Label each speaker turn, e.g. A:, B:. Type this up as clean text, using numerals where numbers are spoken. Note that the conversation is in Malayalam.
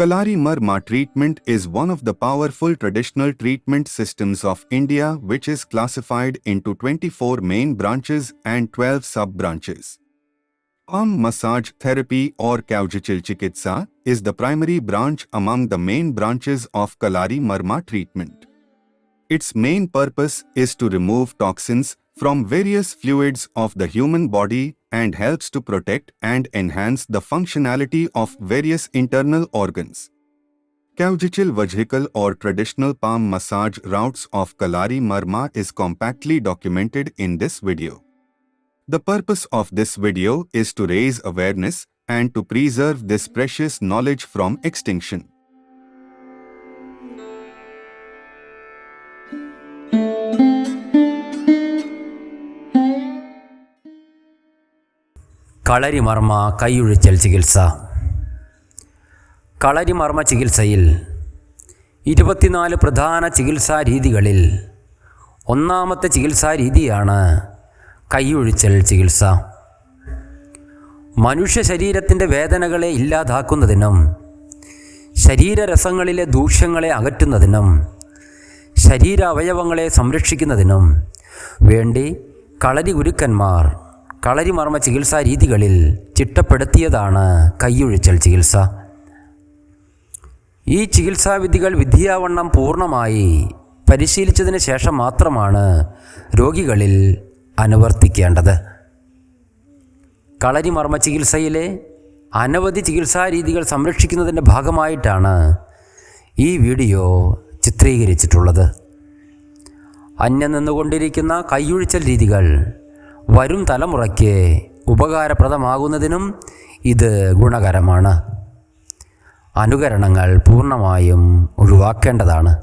A: Kalari Marma treatment is one of the powerful traditional treatment systems of India, which is classified into 24 main branches and 12 sub-branches. Palm massage therapy or Kaujachil Chikitsa is the primary branch among the main branches of Kalari Marma treatment. Its main purpose is to remove toxins from various fluids of the human body and helps to protect and enhance the functionality of various internal organs. Kaujachil Vajhikal or traditional palm massage routes of Kalari Marma is compactly documented in this video. The purpose of this video is to raise awareness and to preserve this precious knowledge from extinction.
B: കളരിമർമ്മ കൈയൊഴിച്ചൽ ചികിത്സ. കളരിമർമ്മ ചികിത്സയിൽ 24 പ്രധാന ചികിത്സാ രീതികളിൽ ഒന്നാമത്തെ ചികിത്സാ രീതിയാണ് കൈയൊഴിച്ചൽ ചികിത്സ. മനുഷ്യ ശരീരത്തിൻ്റെ വേദനകളെ ഇല്ലാതാക്കുന്നതിനും ശരീരരസങ്ങളിലെ ദൂഷ്യങ്ങളെ അകറ്റുന്നതിനും ശരീരാവയവങ്ങളെ സംരക്ഷിക്കുന്നതിനും വേണ്ടി കളരി ഗുരുക്കന്മാർ കളരിമർമ്മ ചികിത്സാ രീതികളിൽ ചിട്ടപ്പെടുത്തിയതാണ് കൈയൊഴിച്ചൽ ചികിത്സ. ഈ ചികിത്സാവിധികൾ വിധിയാവണ്ണം പൂർണ്ണമായി പരിശീലിച്ചതിന് ശേഷം മാത്രമാണ് രോഗികളിൽ അനുവർത്തിക്കേണ്ടത്. കളരിമർമ്മ ചികിത്സയിലെ അനവധി ചികിത്സാ രീതികൾ സംരക്ഷിക്കുന്നതിൻ്റെ ഭാഗമായിട്ടാണ് ഈ വീഡിയോ ചിത്രീകരിച്ചിട്ടുള്ളത്. അന്യം നിന്നുകൊണ്ടിരിക്കുന്ന കൈയൊഴിച്ചൽ രീതികൾ വരും തലമുറയ്ക്ക് ഉപകാരപ്രദമാകുന്നതിനും ഇത് ഗുണകരമാണ്. അനുകരണങ്ങൾ പൂർണ്ണമായും ഒഴിവാക്കേണ്ടതാണ്.